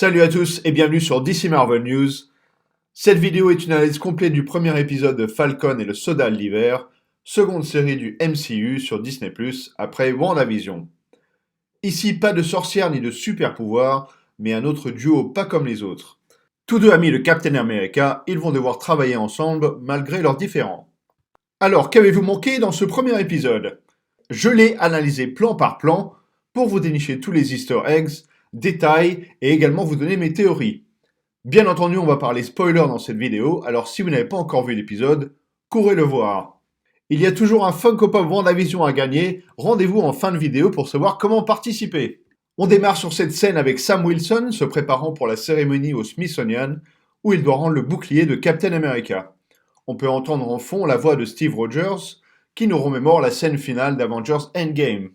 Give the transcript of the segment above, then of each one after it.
Salut à tous et bienvenue sur DC Marvel News. Cette vidéo est une analyse complète du premier épisode de Falcon et le Soldat de l'Hiver, seconde série du MCU sur Disney+, après WandaVision. Ici, pas de sorcière ni de super pouvoir, mais un autre duo pas comme les autres. Tous deux amis de Captain America, ils vont devoir travailler ensemble malgré leurs différends. Alors, qu'avez-vous manqué dans ce premier épisode? Je l'ai analysé plan par plan pour vous dénicher tous les easter eggs, détails et également vous donner mes théories. Bien entendu, on va parler spoiler dans cette vidéo, alors si vous n'avez pas encore vu l'épisode, courez le voir. Il y a toujours un Funko Pop WandaVision à gagner, rendez-vous en fin de vidéo pour savoir comment participer. On démarre sur cette scène avec Sam Wilson se préparant pour la cérémonie au Smithsonian, où il doit rendre le bouclier de Captain America. On peut entendre en fond la voix de Steve Rogers, qui nous remémore la scène finale d'Avengers Endgame.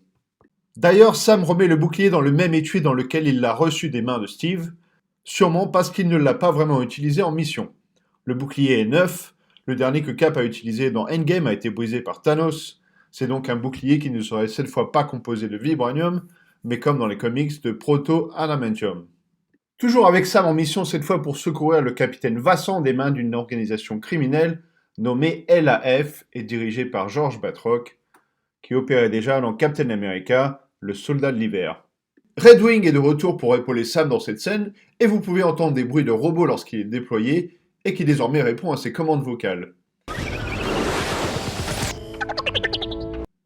D'ailleurs, Sam remet le bouclier dans le même étui dans lequel il l'a reçu des mains de Steve, sûrement parce qu'il ne l'a pas vraiment utilisé en mission. Le bouclier est neuf, le dernier que Cap a utilisé dans Endgame a été brisé par Thanos, c'est donc un bouclier qui ne serait cette fois pas composé de vibranium, mais comme dans les comics de proto-adamantium. Toujours avec Sam en mission cette fois pour secourir le capitaine Vincent des mains d'une organisation criminelle nommée LAF et dirigée par George Batroc, qui opérait déjà dans Captain America, le Soldat de l'Hiver. Red Wing est de retour pour épauler Sam dans cette scène, et vous pouvez entendre des bruits de robots lorsqu'il est déployé, et qui désormais répond à ses commandes vocales.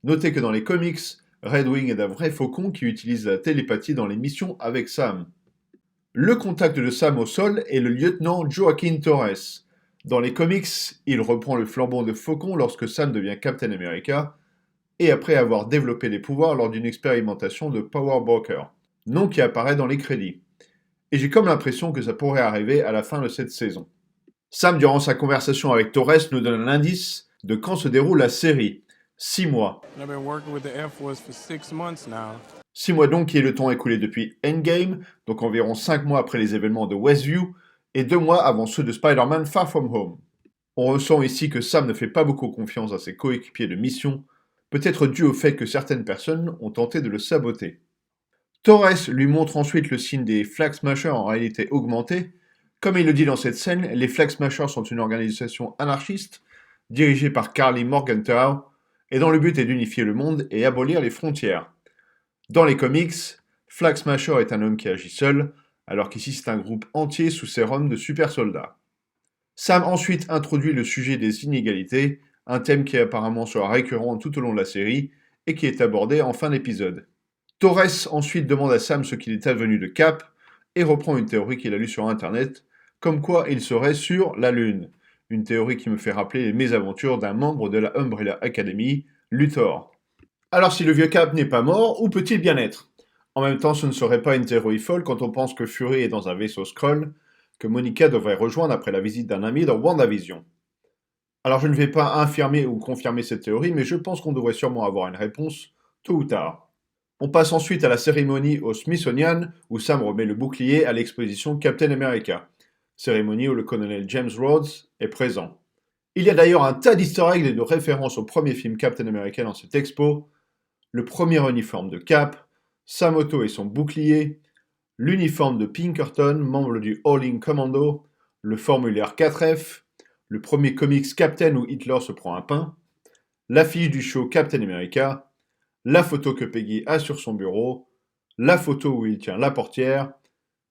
Notez que dans les comics, Red Wing est un vrai faucon qui utilise la télépathie dans les missions avec Sam. Le contact de Sam au sol est le lieutenant Joaquin Torres. Dans les comics, il reprend le flambeau de faucon lorsque Sam devient Captain America, et après avoir développé des pouvoirs lors d'une expérimentation de Power Broker, nom qui apparaît dans les crédits. Et j'ai comme l'impression que ça pourrait arriver à la fin de cette saison. Sam, durant sa conversation avec Torres, nous donne un indice de quand se déroule la série. 6 mois. 6 mois donc qui est le temps écoulé depuis Endgame, donc environ 5 mois après les événements de Westview, et 2 mois avant ceux de Spider-Man Far From Home. On ressent ici que Sam ne fait pas beaucoup confiance à ses coéquipiers de mission, peut-être dû au fait que certaines personnes ont tenté de le saboter. Torres lui montre ensuite le signe des Flag Smashers en réalité augmentée. Comme il le dit dans cette scène, les Flag Smashers sont une organisation anarchiste dirigée par Karli Morgenthau et dont le but est d'unifier le monde et abolir les frontières. Dans les comics, Flag Smasher est un homme qui agit seul, alors qu'ici c'est un groupe entier sous sérum de super soldats. Sam ensuite introduit le sujet des inégalités, un thème qui apparemment sera récurrent tout au long de la série et qui est abordé en fin d'épisode. Torres ensuite demande à Sam ce qu'il est advenu de Cap et reprend une théorie qu'il a lue sur internet, comme quoi il serait sur la Lune. Une théorie qui me fait rappeler les mésaventures d'un membre de la Umbrella Academy, Luthor. Alors si le vieux Cap n'est pas mort, où peut-il bien être? En même temps, ce ne serait pas une théorie folle quand on pense que Fury est dans un vaisseau Skrull, que Monica devrait rejoindre après la visite d'un ami dans WandaVision. Alors je ne vais pas infirmer ou confirmer cette théorie, mais je pense qu'on devrait sûrement avoir une réponse, tôt ou tard. On passe ensuite à la cérémonie au Smithsonian, où Sam remet le bouclier à l'exposition Captain America, cérémonie où le colonel James Rhodes est présent. Il y a d'ailleurs un tas d'easter eggs et de références au premier film Captain America dans cette expo, le premier uniforme de Cap, sa moto et son bouclier, l'uniforme de Pinkerton, membre du All-In Commando, le formulaire 4F, le premier comics Captain où Hitler se prend un pain, l'affiche du show Captain America, la photo que Peggy a sur son bureau, la photo où il tient la portière,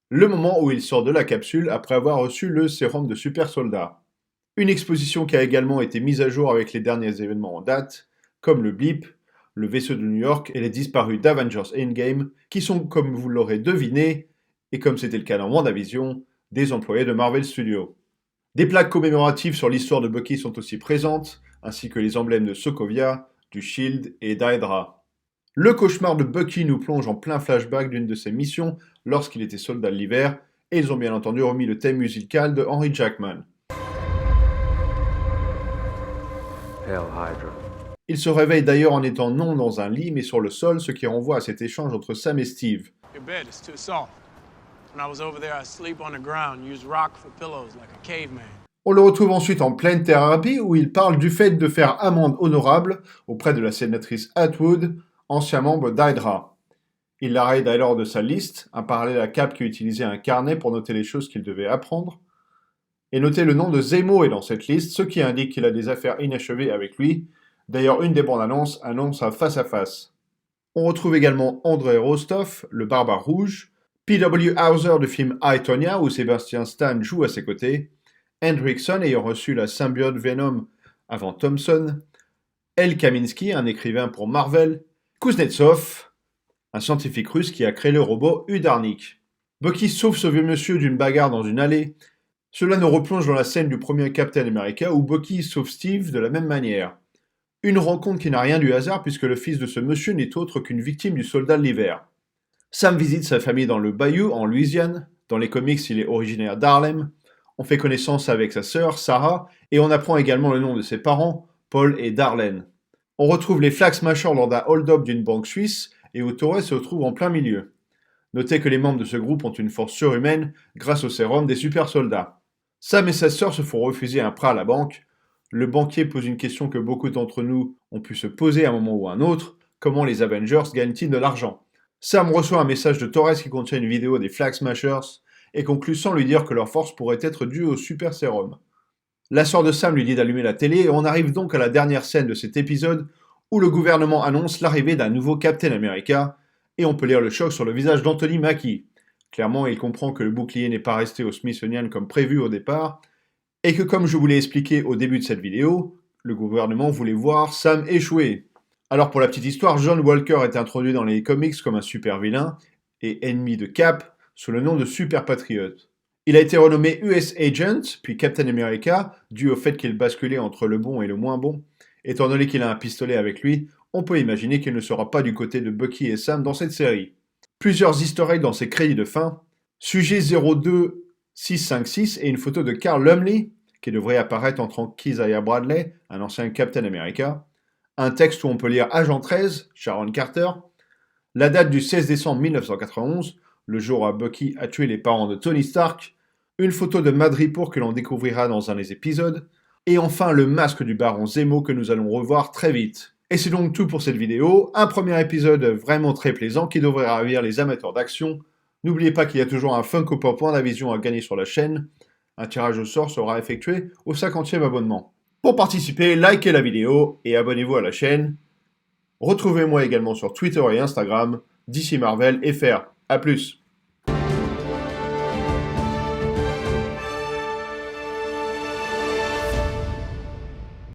le moment où il sort de la capsule après avoir reçu le sérum de super soldat. Une exposition qui a également été mise à jour avec les derniers événements en date, comme le blip, le vaisseau de New York et les disparus d'Avengers Endgame, qui sont, comme vous l'aurez deviné, et comme c'était le cas dans WandaVision, des employés de Marvel Studios. Des plaques commémoratives sur l'histoire de Bucky sont aussi présentes, ainsi que les emblèmes de Sokovia, du Shield et d'Hydra. Le cauchemar de Bucky nous plonge en plein flashback d'une de ses missions lorsqu'il était soldat de l'hiver, et ils ont bien entendu remis le thème musical de Henry Jackman. Hail Hydra. Il se réveille d'ailleurs en étant non dans un lit mais sur le sol, ce qui renvoie à cet échange entre Sam et Steve. Your bed is too soft. When I was over there, I sleep on the ground, use rock for pillows like a caveman. On le retrouve ensuite en pleine thérapie où il parle du fait de faire amende honorable auprès de la sénatrice Atwood, ancien membre d'Hydra. Il la raide alors de sa liste, un parallèle à Cap qui utilisait un carnet pour noter les choses qu'il devait apprendre. Et notez le nom de Zemo est dans cette liste, ce qui indique qu'il a des affaires inachevées avec lui. D'ailleurs, une des bandes annonces annonce un face-à-face. On retrouve également Andrei Rostov, le barbare rouge, P.W. Hauser du film I, Tonya, où Sebastian Stan joue à ses côtés, Hendrickson ayant reçu la symbiote Venom avant Thompson, El Kaminsky, un écrivain pour Marvel, Kuznetsov, un scientifique russe qui a créé le robot Udarnik. Bucky sauve ce vieux monsieur d'une bagarre dans une allée. Cela nous replonge dans la scène du premier Captain America où Bucky sauve Steve de la même manière. Une rencontre qui n'a rien du hasard puisque le fils de ce monsieur n'est autre qu'une victime du soldat de l'hiver. Sam visite sa famille dans le Bayou, en Louisiane. Dans les comics, il est originaire d'Harlem. On fait connaissance avec sa sœur, Sarah, et on apprend également le nom de ses parents, Paul et Darlene. On retrouve les Flag Smashers lors d'un hold-up d'une banque suisse, et où Torres se trouve en plein milieu. Notez que les membres de ce groupe ont une force surhumaine grâce au sérum des super soldats. Sam et sa sœur se font refuser un prêt à la banque. Le banquier pose une question que beaucoup d'entre nous ont pu se poser à un moment ou à un autre. Comment les Avengers gagnent-ils de l'argent ? Sam reçoit un message de Torres qui contient une vidéo des Flag Smashers et conclut sans lui dire que leur force pourrait être due au super sérum. La sœur de Sam lui dit d'allumer la télé et on arrive donc à la dernière scène de cet épisode où le gouvernement annonce l'arrivée d'un nouveau Captain America et on peut lire le choc sur le visage d'Anthony Mackie. Clairement, il comprend que le bouclier n'est pas resté au Smithsonian comme prévu au départ et que comme je vous l'ai expliqué au début de cette vidéo, le gouvernement voulait voir Sam échouer. Alors pour la petite histoire, John Walker est introduit dans les comics comme un super vilain et ennemi de Cap sous le nom de Super Patriot. Il a été renommé US Agent, puis Captain America, dû au fait qu'il basculait entre le bon et le moins bon. Étant donné qu'il a un pistolet avec lui, on peut imaginer qu'il ne sera pas du côté de Bucky et Sam dans cette série. Plusieurs easter eggs dans ses crédits de fin. Sujet 02656 et une photo de Carl Lumley, qui devrait apparaître en tant qu'Isaiah Bradley, un ancien Captain America. Un texte où on peut lire Agent 13, Sharon Carter. La date du 16 décembre 1991, le jour où Bucky a tué les parents de Tony Stark. Une photo de Madripoor que l'on découvrira dans un des épisodes. Et enfin le masque du baron Zemo que nous allons revoir très vite. Et c'est donc tout pour cette vidéo. Un premier épisode vraiment très plaisant qui devrait ravir les amateurs d'action. N'oubliez pas qu'il y a toujours un Funko Pop WandaVision à gagner sur la chaîne. Un tirage au sort sera effectué au 50e abonnement. Pour participer, likez la vidéo et abonnez-vous à la chaîne. Retrouvez-moi également sur Twitter et Instagram, DC Marvel FR. A plus.